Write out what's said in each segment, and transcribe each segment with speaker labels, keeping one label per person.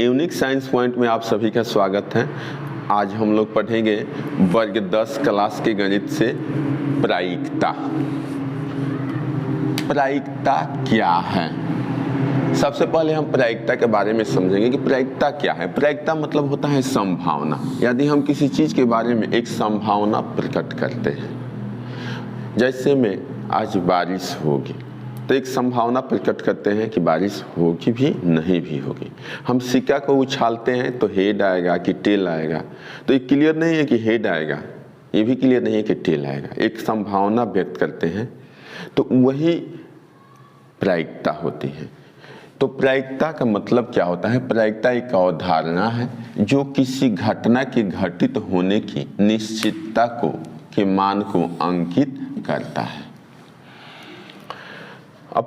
Speaker 1: Unique science point में आप सभी का स्वागत है। आज हम लोग पढ़ेंगे वर्ग 10 क्लास के गणित से प्रायिकता। प्रायिकता क्या है? सबसे पहले हम प्रायिकता के बारे में समझेंगे कि प्रायिकता क्या है। प्रायिकता मतलब होता है संभावना। यदि हम किसी चीज के बारे में एक संभावना प्रकट करते हैं, जैसे में आज बारिश होगी तो एक संभावना प्रकट करते हैं कि बारिश होगी भी नहीं भी होगी। हम सिक्का को उछालते हैं तो हेड आएगा कि टेल आएगा, तो ये क्लियर नहीं है कि हेड आएगा, ये भी क्लियर नहीं है कि टेल आएगा। एक संभावना व्यक्त करते हैं तो वही प्रायिकता होती है। तो प्रायिकता का मतलब क्या होता है? प्रायिकता एक अवधारणा है जो किसी घटना के घटित होने की निश्चितता के मान को अंकित करता है। अब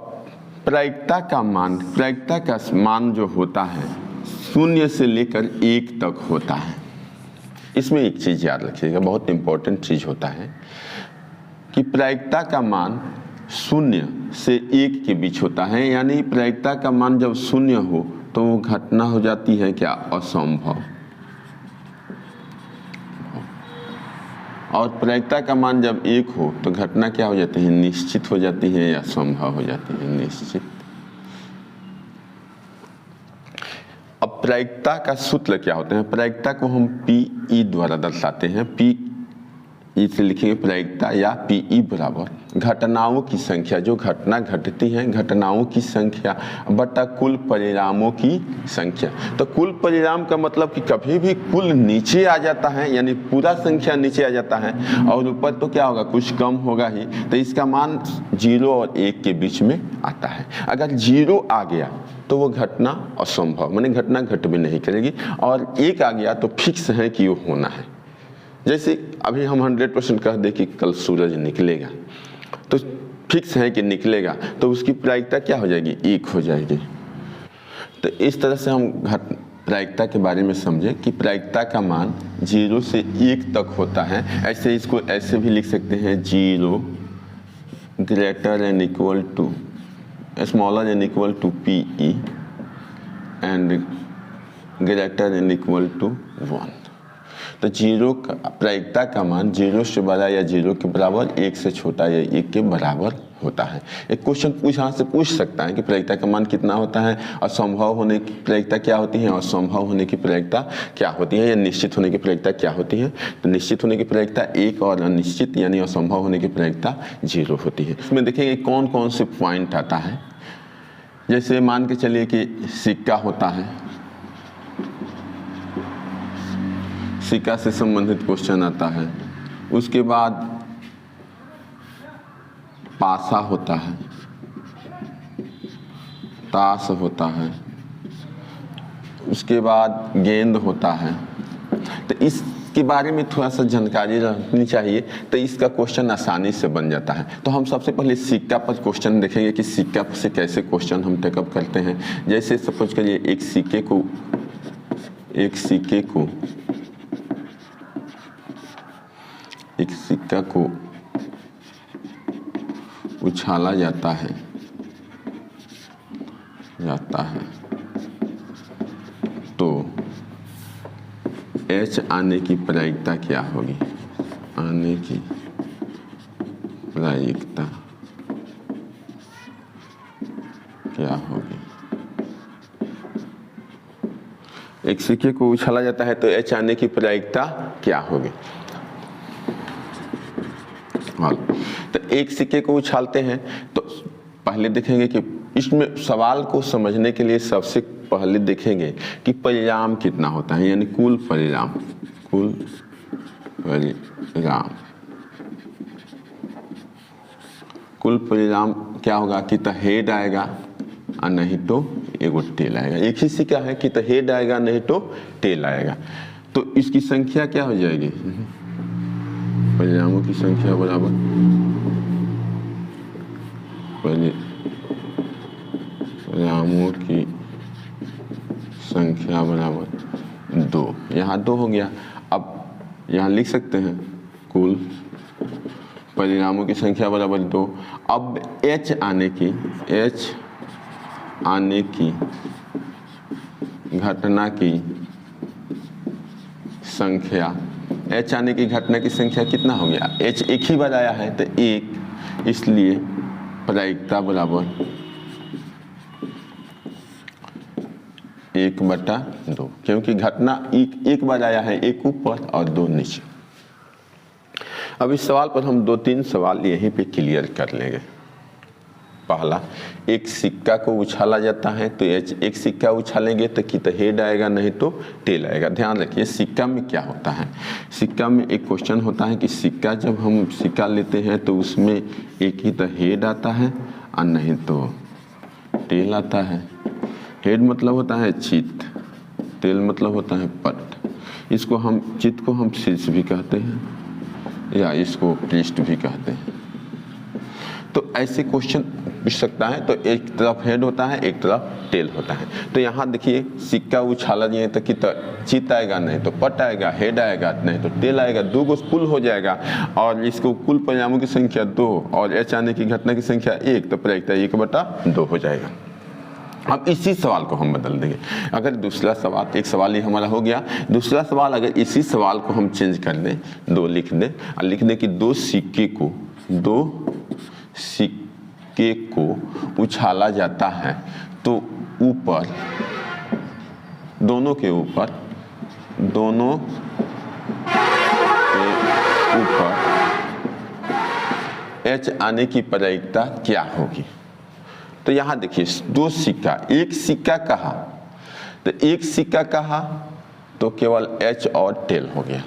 Speaker 1: प्रायिकता का मान जो होता है 0 से लेकर 1 तक होता है। इसमें एक चीज याद रखिएगा, बहुत इंपॉर्टेंट चीज होता है कि प्रायिकता का मान 0 से 1 के बीच होता है। यानी प्रायिकता का मान जब 0 हो तो वो घटना हो जाती है क्या? असंभव। और प्रायिकता का मान जब 1 हो तो घटना क्या हो जाती है? निश्चित हो जाती है या संभव हो जाती है? निश्चित। अब प्रायिकता का सूत्र क्या होते हैं? प्रायिकता को हम PE द्वारा दर्शाते हैं। PE से लिखेंगे प्रायिकता, या PE बराबर घटनाओं की संख्या, जो घटना घटती है घटनाओं की संख्या बटा कुल परिणामों की संख्या। तो कुल परिणाम का मतलब कि कभी भी कुल नीचे आ जाता है, यानी पूरा संख्या नीचे आ जाता है और ऊपर तो क्या होगा? कुछ कम होगा ही। तो इसका मान 0 और 1 के बीच में आता है। अगर 0 आ गया तो वो घटना असंभव, माने घटना घट भी नहीं करेगी, और 1 आ गया तो फिक्स है कि वो होना है। जैसे अभी हम 100% कह दे कि कल सूरज निकलेगा, तो फिक्स है कि निकलेगा, तो उसकी प्रायिकता क्या हो जाएगी? 1 हो जाएगी। तो इस तरह से हम प्रायिकता के बारे में समझे कि प्रायिकता का मान 0 से 1 तक होता है। ऐसे इसको ऐसे भी लिख सकते हैं, 0 greater and equal to smaller and equal to PE and greater and equal to 1। तो 0 का प्रायिकता का मान 0 से बड़ा या 0 के बराबर, 1 से छोटा या 1 के बराबर होता है। एक क्वेश्चन यहाँ से पूछ सकता है कि प्रायिकता का मान कितना होता है, असंभव होने की प्रायिकता क्या होती है, असंभव होने की प्रायिकता क्या होती है, या निश्चित होने की प्रायिकता क्या होती है। तो निश्चित होने की प्रायिकता 1 और अनिश्चित यानी असंभव होने की प्रायिकता 0 होती है। इसमें देखेंगे कौन कौन से पॉइंट आता है। जैसे मान के चलिए कि सिक्का होता है, सिक्का से संबंधित क्वेश्चन आता है। उसके बाद पासा होता है, ताश होता है, उसके बाद गेंद होता है। तो इसके बारे में थोड़ा सा जानकारी रखनी चाहिए, तो इसका क्वेश्चन आसानी से बन जाता है। तो हम सबसे पहले सिक्का पर क्वेश्चन देखेंगे कि सिक्का से कैसे क्वेश्चन हम टेकअप करते हैं। जैसे सपोज करिए एक सिक्का को उछाला जाता है तो H आने की प्रायिकता क्या होगी? आने की प्रायिकता क्या होगी? एक सिक्के को उछाला जाता है तो H आने की प्रायिकता क्या होगी? तो एक सिक्के को उछालते हैं तो पहले देखेंगे कि इसमें सवाल को समझने के लिए सबसे पहले देखेंगे कि परिणाम कितना होता है, यानी कुल परिणाम क्या होगा? कि तो हेड आएगा और नहीं तो एगो टेल आएगा। एक ही सिक्का है कि तो हेड आएगा नहीं तो टेल आएगा। तो इसकी संख्या क्या हो जाएगी? परिणामों की संख्या बराबर परिणामों की संख्या बराबर 2। यहाँ 2 हो गया। अब यहाँ लिख सकते हैं कुल परिणामों की संख्या बराबर 2। अब H आने की घटना की संख्या, एच आने की घटना की संख्या कितना हो गया, एच एक ही बार आया है तो एक, इसलिए प्रायिकता बराबर 1/2, क्योंकि घटना एक बार आया है, एक ऊपर और 2 नीचे। अब इस सवाल पर हम 2-3 सवाल यहीं पे क्लियर कर लेंगे। पहला, एक सिक्का को उछाला जाता है तो एक सिक्का उछालेंगे तो कि तो हेड आएगा नहीं तो टेल आएगा। ध्यान रखिए सिक्का में क्या होता है, सिक्का में एक क्वेश्चन होता है कि सिक्का जब हम सिक्का लेते हैं तो उसमें एक ही तो हेड आता है और नहीं तो टेल आता है। हेड मतलब होता है चित्त, टेल मतलब होता है पट। इसको हम चित्त को हम शीर्ष भी कहते हैं या इसको पृष्ठ भी कहते हैं। तो ऐसे क्वेश्चन पूछ सकता है, तो एक तरफ हेड होता है एक तरफ टेल होता है। तो यहाँ देखिए सिक्का उछाला जाए तो कि चित्त आएगा नहीं तो पट आएगा, हेड आएगा नहीं तो टेल आएगा, 2 को कुल हो जाएगा और इसको कुल परिणामों की संख्या 2 और एच आने की घटना की संख्या 1, तो प्रायिकता 1/2 हो जाएगा। अब इसी सवाल को हम बदल देंगे। अगर दूसरा सवाल, एक सवाल ही हमारा हो गया, दूसरा सवाल अगर इसी सवाल को हम चेंज कर दें, 2 लिख दें और लिख दें कि 2 सिक्के को उछाला जाता है तो ऊपर, दोनों के ऊपर एच आने की प्रायिकता क्या होगी। तो यहाँ देखिए 2 सिक्का, एक सिक्का कहा तो एक सिक्का कहा तो केवल एच और टेल हो गया।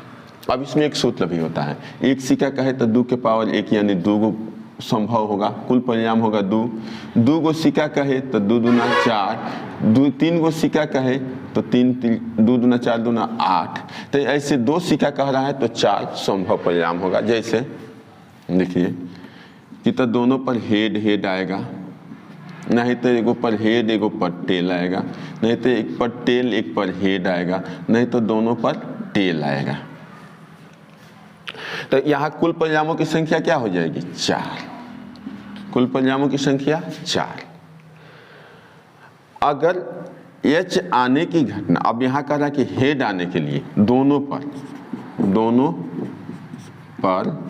Speaker 1: अब इसमें एक सूत्र भी होता है, एक सिक्का कहे तो 2 के पावर 1 यानी 2 को संभव होगा, कुल परिणाम होगा 2 गो सिक्का कहे तो 2 दूना 4, 3 गो सिक्का कहे तो 2 दूना 4 दूना 8। तो ऐसे 2 सिक्का कह रहा है तो 4 संभव परिणाम होगा। जैसे देखिए कि तो दोनों पर हेड आएगा, नहीं तो एक पर हेड एक पर टेल आएगा, नहीं तो एक पर टेल एक पर हेड आएगा, नहीं तो दोनों पर टेल आएगा। तो यहाँ कुल परिणामों की संख्या क्या हो जाएगी, 4। कुल परिणामों की संख्या 4। अगर एच आने की घटना, अब यहाँ कह रहा है कि हेड आने के लिए दोनों पर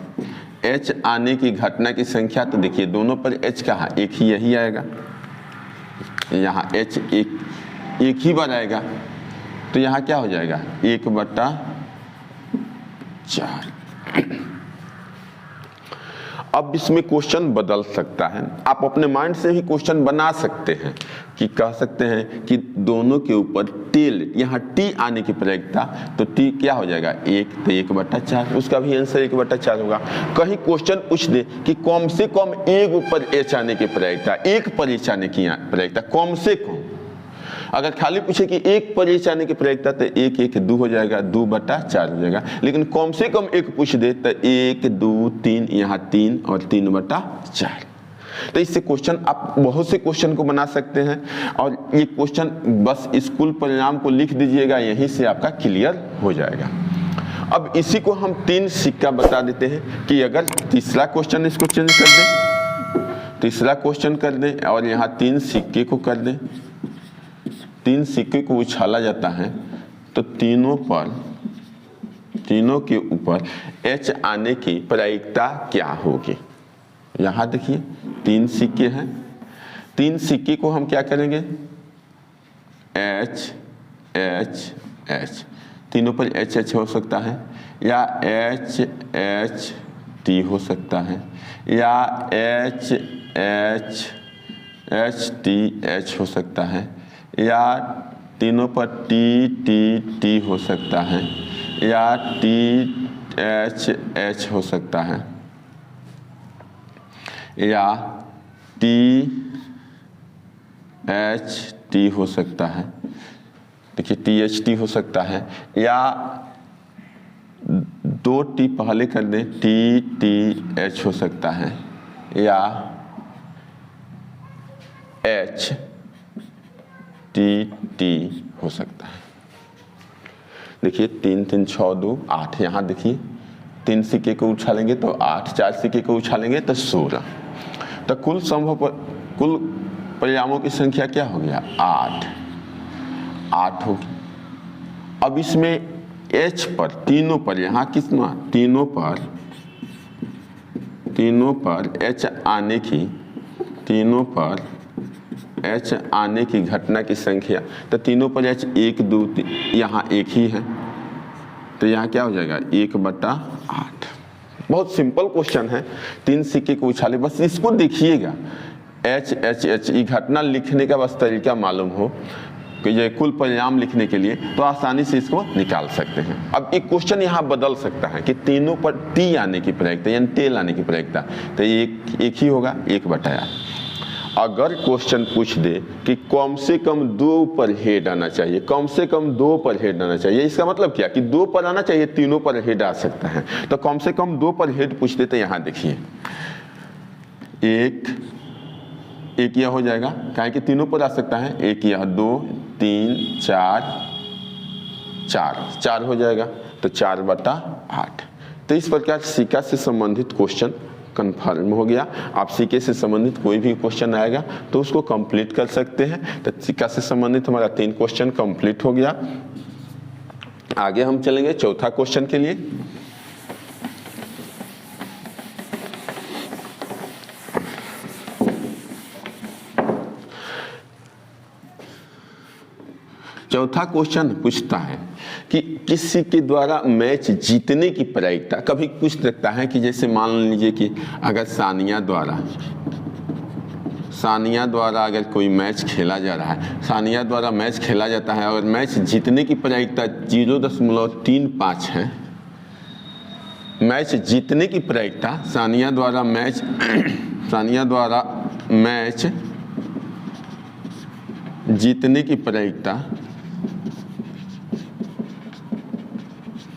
Speaker 1: एच आने की घटना की संख्या, तो देखिए दोनों पर एच कहा एक ही यही आएगा, यहाँ एच एक ही बार आएगा, तो यहाँ क्या हो जाएगा 1/4। अब इसमें क्वेश्चन बदल सकता है, आप अपने माइंड से ही क्वेश्चन बना सकते हैं कि कह सकते हैं कि दोनों के ऊपर टेल, यहाँ टी आने की प्रायिकता, तो टी क्या हो जाएगा 1, तो 1/4, उसका भी आंसर 1/4 होगा। कहीं क्वेश्चन पूछ दे कि कम से कम एक ऊपर एच आने की प्रायिकता, एक पर एच आने की प्रायिकता कम से कम, अगर खाली पूछे कि एक पर एच आने की प्रायिकता तो 1 2 हो जाएगा, 2/4 हो जाएगा। लेकिन कम से कम एक पूछ दे तो 1 2 3, यहाँ 3 और 3/4। तो इससे क्वेश्चन आप बहुत से क्वेश्चन को बना सकते हैं और ये क्वेश्चन बस इस कुल परिणाम को लिख दीजिएगा, यहीं से आपका क्लियर हो जाएगा। अब इसी को हम 3 सिक्का बता देते हैं कि अगर तीसरा क्वेश्चन इसको चेंज कर दें, तीसरा क्वेश्चन कर दें और यहाँ 3 सिक्के को कर दें, 3 सिक्के को उछाला जाता है तो तीनों के ऊपर एच आने की प्रायिकता क्या होगी। यहाँ देखिए 3 सिक्के हैं, 3 सिक्के को हम क्या करेंगे, एच एच एच, तीनों पर एच एच हो सकता है या एच एच टी हो सकता है या H H H T H हो सकता है या तीनों पर टी टी टी हो सकता है या टी एच एच हो सकता है या टी एच टी हो सकता है। देखिए टी एच टी हो सकता है या 2 टी पहले कर दें, टी टी एच हो सकता है या एच टी टी हो सकता है। देखिए 3 3 6 2 8, यहाँ देखिए 3 सिक्के को उछालेंगे तो 8, 4 सिक्के को उछालेंगे तो 16। तो कुल परिणामों की संख्या क्या हो गया 8। 8 होगी। अब इसमें H पर तीनों पर, यहाँ कितना, तीनों पर H आने की, तीनों पर H आने की घटना की संख्या, तो तीनों पर H 1 2 3, यहाँ एक ही है, तो यहाँ क्या हो जाएगा 1/8। बहुत सिंपल क्वेश्चन है, 3 सिक्के को उछाले, बस इसको देखिएगा। H H H ये घटना लिखने का बस तरीका मालूम हो कि ये कुल परिणाम लिखने के लिए, तो आसानी से इसको निकाल सकते हैं। अब एक क्वेश्चन यहाँ बदल सकता है कि तीनों पर T आने की प्रायिकता यानी टेल आने की प्रायिकता, तो एक ही होगा 1/8। अगर क्वेश्चन पूछ दे कि कम से कम 2 पर हेड आना चाहिए, कम से कम 2 पर हेड आना चाहिए, इसका मतलब क्या कि 2 पर आना चाहिए, तीनों पर हेड आ सकता है, तो कम से कम 2 पर हेड पूछ दे, तो यहाँ देखिए एक यह हो जाएगा, काहे कि तीनों पर आ सकता है, एक यह 2 3 4 हो जाएगा, तो 4/8। तो इस प्रकार सिक्का से संबंधित क्वेश्चन कन्फर्म हो गया। आप सिक्के से संबंधित कोई भी क्वेश्चन आएगा तो उसको कंप्लीट कर सकते हैं। तो सिक्का से संबंधित हमारा 3 क्वेश्चन कंप्लीट हो गया। आगे हम चलेंगे चौथा क्वेश्चन के लिए। चौथा क्वेश्चन पूछता है कि किसी के द्वारा मैच जीतने की प्रायिकता, कभी पूछ सकता है कि जैसे मान लीजिए कि अगर सानिया द्वारा अगर कोई मैच खेला जा रहा है, सानिया द्वारा मैच खेला जाता है और मैच जीतने की प्रायिकता 0.35 है, मैच जीतने की प्रायिकता सानिया द्वारा मैच जीतने की प्रायिकता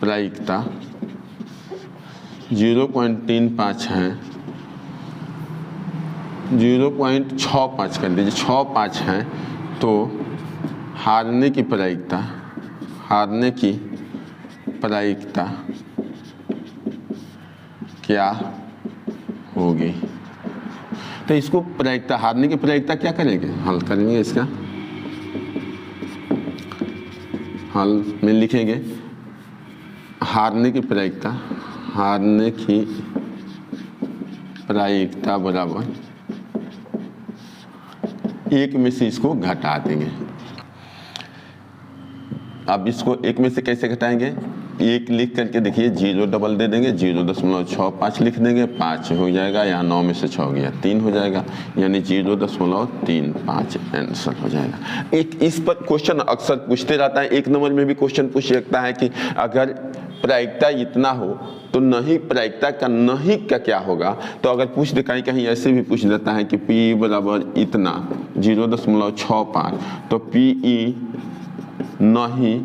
Speaker 1: 0.35 है, 0.65 कर दीजिए, 65 है, तो हारने की प्रायिकता क्या होगी। तो इसको प्रायिकता, हारने की प्रायिकता क्या करेंगे, हल करेंगे। इसका हल में लिखेंगे हारने की प्रायिकता बराबर 1 में से इसको घटा देंगे। अब इसको 1 में से कैसे घटाएंगे, 1 लिख करके देखिए, 0 डबल दे देंगे, 0.65 लिख देंगे, 5 हो जाएगा, यहाँ 9 में से 6 गया 3 हो जाएगा, यानी 0.35 आंसर हो जाएगा। एक इस पर क्वेश्चन अक्सर पूछते रहता है, 1 नंबर में भी क्वेश्चन पूछ सकता है कि अगर प्रायिकता इतना हो तो नहीं, प्रायिकता का नहीं का क्या होगा। तो अगर पूछ दे, कहीं ऐसे भी पूछ देता है कि P बराबर इतना 0.65, तो PE नहीं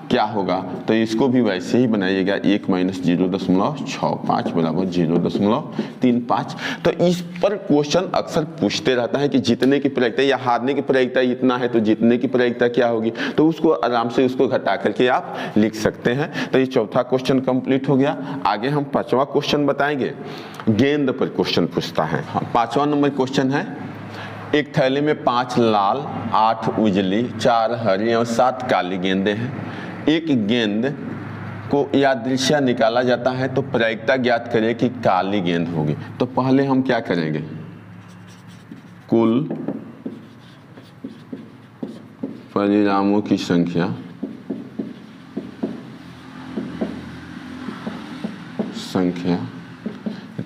Speaker 1: क्या होगा, तो इसको भी वैसे ही बनाइएगा, 1 - 0.65 बराबर 0.35। तो इस पर क्वेश्चन अक्सर पूछते रहता है कि जीतने की प्रायिकता या हारने की प्रायिकता इतना है, तो जीतने की प्रायिकता क्या होगी, तो उसको आराम से उसको घटा करके आप लिख सकते हैं। तो ये चौथा क्वेश्चन कंप्लीट हो गया। आगे हम 5वां क्वेश्चन बताएंगे। गेंद पर क्वेश्चन पूछता है। 5वां नंबर क्वेश्चन है, एक थैले में 5 लाल, 8 उजली, 4 हरी और 7 काली गेंदें हैं। एक गेंद को यादृच्छा निकाला जाता है, तो प्रायिकता ज्ञात करें कि काली गेंद होगी। तो पहले हम क्या करेंगे, कुल परिणामों की संख्या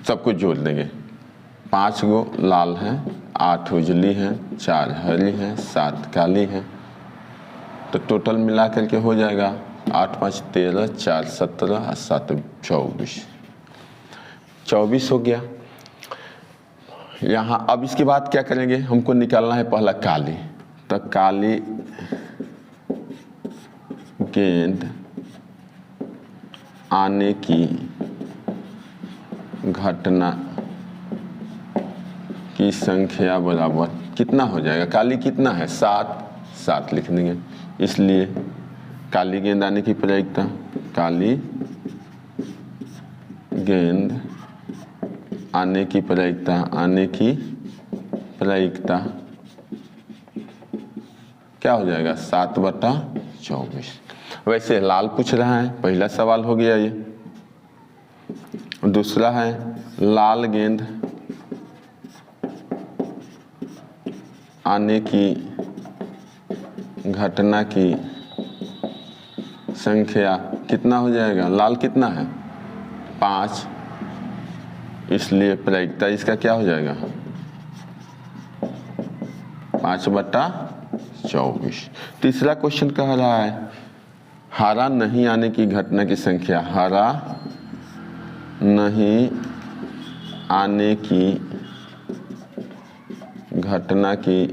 Speaker 1: सबको जोड़ देंगे। 5 गो लाल है, 8 उजली है, 4 हरी है, 7 काली है, तो टोटल मिला करके हो जाएगा 8 - 5 13, 4 17 और 7 24 हो गया। यहाँ अब इसके बाद क्या करेंगे, हमको निकालना है पहला काली। तो काली गेंद आने की घटना की संख्या बराबर कितना हो जाएगा, काली कितना है 7 लिख देंगे, इसलिए काली गेंद आने की प्रायिकता, काली गेंद आने की प्रायिकता क्या हो जाएगा 7/24। वैसे लाल पूछ रहा है, पहला सवाल हो गया ये। दूसरा है लाल गेंद आने की घटना की संख्या कितना हो जाएगा, लाल कितना है 5, इसलिए प्रायिकता इसका क्या हो जाएगा 5/24। तीसरा क्वेश्चन कह रहा है हरा नहीं आने की घटना की संख्या, हरा नहीं आने की घटना की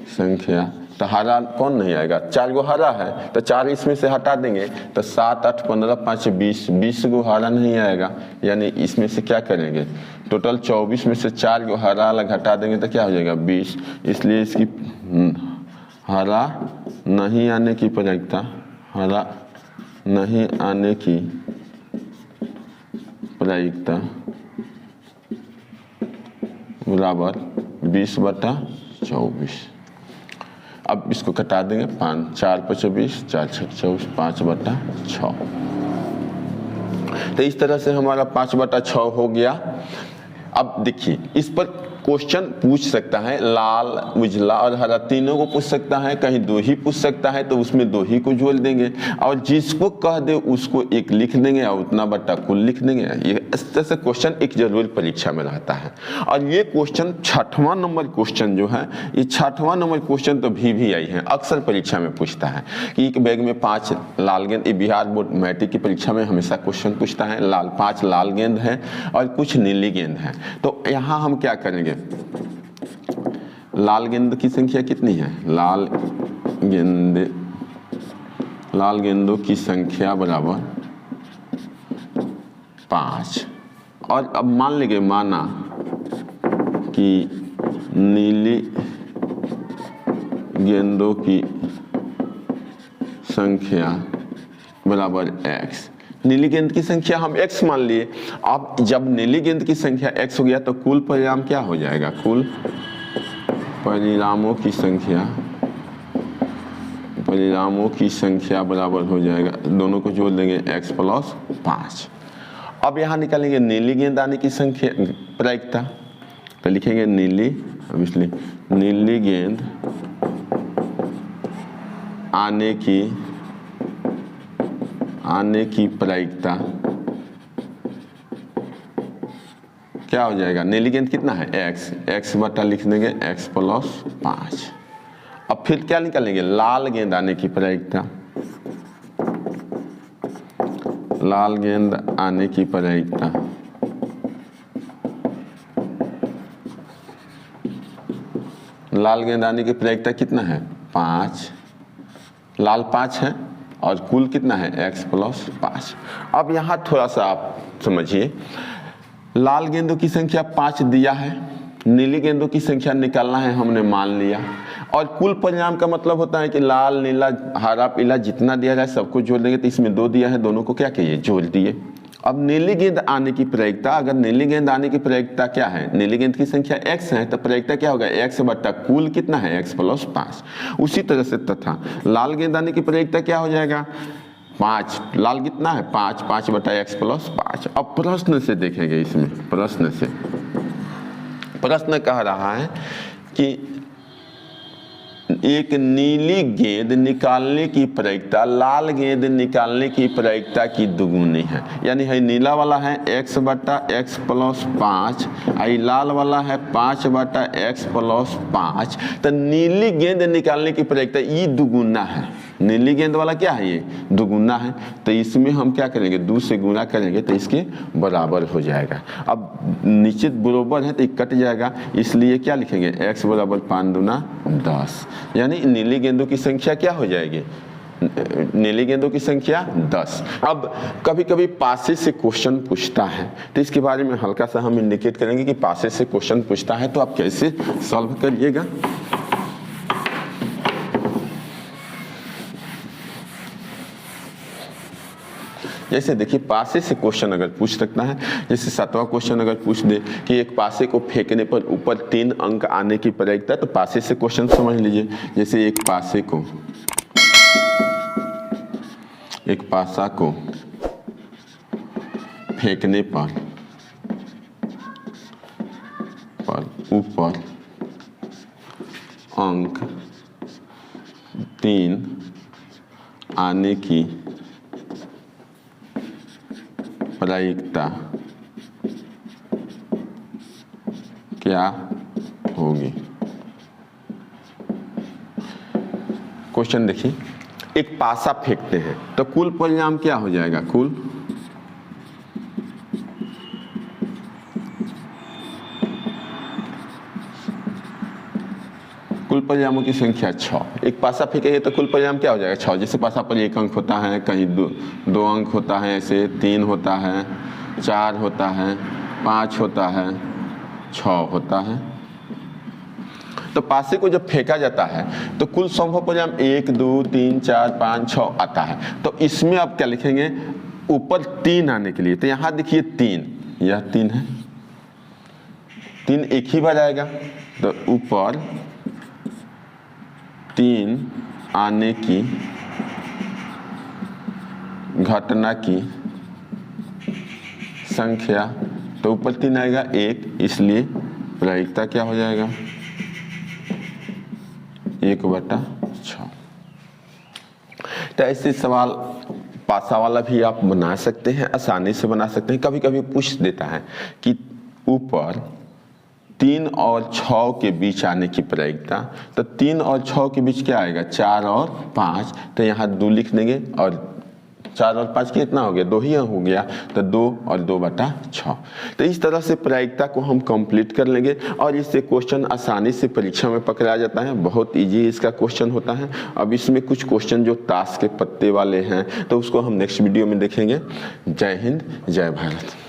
Speaker 1: संख्या। तो हरा कौन नहीं आएगा, 4 गो हरा है तो 4 इसमें से हटा देंगे तो 7, 8, 15, 5, 20 गो हरा नहीं आएगा, यानी इसमें से क्या करेंगे टोटल 24 में से 4 गो हरा अलग हटा देंगे तो क्या हो जाएगा 20। इसलिए इसकी हरा नहीं आने की प्रायिकता, हरा नहीं आने की प्रायिकता बराबर 20/24। अब इसको कटा देंगे 5, 4, 5, 20, 4, 6, 24, 5/6। तो इस तरह से हमारा 5/6 हो गया। अब देखिए इस पर क्वेश्चन पूछ सकता है, लाल उजला और हरा तीनों को पूछ सकता है, कहीं 2 ही पूछ सकता है तो उसमें 2 ही को जोड़ देंगे, और जिसको कह दे उसको 1 लिख देंगे और उतना बट्टा कुल लिख देंगे। ये इस तरह से क्वेश्चन एक जरूर परीक्षा में रहता है। और ये क्वेश्चन 6वां नंबर क्वेश्चन जो है, ये 6वां नंबर क्वेश्चन तो भी आई है, अक्सर परीक्षा में पूछता है कि एक बैग में 5 लाल गेंद, बिहार बोर्ड मैट्रिक की परीक्षा में हमेशा क्वेश्चन पूछता है, 5 लाल गेंद है और कुछ नीली गेंद है। तो यहाँ हम क्या करेंगे, लाल गेंद की संख्या कितनी है, लाल गेंदों की संख्या बराबर 5। और अब मान लेंगे, माना कि नीली गेंदों की संख्या बराबर x। नीली गेंद की संख्या हम x मान लिए। अब जब नीली गेंद की संख्या x हो गया तो कुल परिणाम क्या हो जाएगा, कुल परिणामों की संख्या बराबर हो जाएगा, दोनों को जोड़ देंगे x+5। अब यहाँ निकालेंगे नीली गेंद आने की संख्या प्रायिकता, तो लिखेंगे नीली गेंद आने की प्रायिकता क्या हो जाएगा, नीली गेंद कितना है x बटा लिख देंगे x+5। अब फिर क्या निकालेंगे, लाल गेंद आने की प्रायिकता, लाल गेंद आने की प्रायिकता कितना है 5, लाल 5 है और कुल कितना है x+5। अब यहाँ थोड़ा सा आप समझिए, लाल गेंदों की संख्या 5 दिया है, नीली गेंदों की संख्या निकालना है हमने मान लिया, और कुल परिणाम का मतलब होता है कि लाल नीला हरा पीला जितना दिया जाए सबको जोड़ देंगे। तो इसमें 2 दिया है, दोनों को क्या कहिए जोड़ दिए। अब नीली गेंद आने की प्रायिकता, अगर नीली गेंद आने की प्रायिकता क्या है, नीली गेंद की संख्या x है तो प्रायिकता क्या होगा x बटा कुल कितना है x+5। उसी तरह से तथा लाल गेंद आने की प्रायिकता क्या हो जाएगा 5, लाल कितना है 5 बटा x+5। अब प्रश्न से देखेंगे, इसमें प्रश्न कह रहा है कि एक नीली गेंद निकालने की प्रायिकता लाल गेंद निकालने की प्रायिकता की दुगुनी है, यानी है नीला वाला है x बटा x+5, लाल वाला है 5 बटा x+5। तो नीली गेंद निकालने की प्रायिकता ये दुगुना है, नीली गेंद वाला क्या है ये दुगुना है, तो इसमें हम क्या करेंगे 2 से गुना करेंगे तो इसके बराबर हो जाएगा। अब निश्चित बराबर है तो ये कट जाएगा, इसलिए क्या लिखेंगे x बराबर 5 दूना 10, यानी नीली गेंदों की संख्या क्या हो जाएगी, नीली गेंदों की संख्या 10। अब कभी कभी पासे से क्वेश्चन पूछता है तो इसके बारे में हल्का सा हम इंडिकेट करेंगे कि पासे से क्वेश्चन पूछता है तो आप कैसे सॉल्व करिएगा। जैसे देखिए पासे से क्वेश्चन अगर पूछ सकता है, जैसे 7वां क्वेश्चन अगर पूछ दे कि एक पासे को फेंकने पर ऊपर 3 अंक आने की प्रायिकता, तो पासे से क्वेश्चन समझ लीजिए। जैसे एक पासा को फेंकने पर ऊपर अंक 3 आने की प्रायिकता क्या होगी। क्वेश्चन देखिए, एक पासा फेंकते हैं तो कुल परिणाम क्या हो जाएगा, कुल परिणामों की संख्या 6। एक पासा फेंकेंगे तो कुल परिणाम क्या हो जाएगा, 6। जैसे पासा पर 1 अंक होता है, कहीं 2 अंक होता है, ऐसे 3 होता है, 4 होता है, 5 होता है, 6 होता है। तो पासे को जब फेंका जाता है तो कुल संभव परिणाम 1 2 3 4 5 6 आता है। तो इसमें आप क्या लिखेंगे, ऊपर 3 आने के लिए, तो यहाँ देखिए 3, यह 3 है, 3 एक ही बार आएगा, तो ऊपर 3 आने की घटना की संख्या, तो ऊपर 3 आएगा 1, इसलिए प्रायिकता क्या हो जाएगा, 1/6। तो ऐसे सवाल पासा वाला भी आप बना सकते हैं, आसानी से बना सकते हैं। कभी कभी पूछ देता है कि ऊपर 3 और 6 के बीच आने की प्रायिकता, तो 3 और 6 के बीच क्या आएगा, 4 और 5, तो यहाँ 2 लिख देंगे, और 4 और 5 कितना हो गया, 2 ही हो गया, तो 2 और 2/6। तो इस तरह से प्रायिकता को हम कंप्लीट कर लेंगे, और इससे क्वेश्चन आसानी से परीक्षा में पकड़ा जाता है। बहुत इजी इसका क्वेश्चन होता है। अब इसमें कुछ क्वेश्चन जो ताश के पत्ते वाले हैं, तो उसको हम नेक्स्ट वीडियो में देखेंगे। जय हिंद, जय भारत।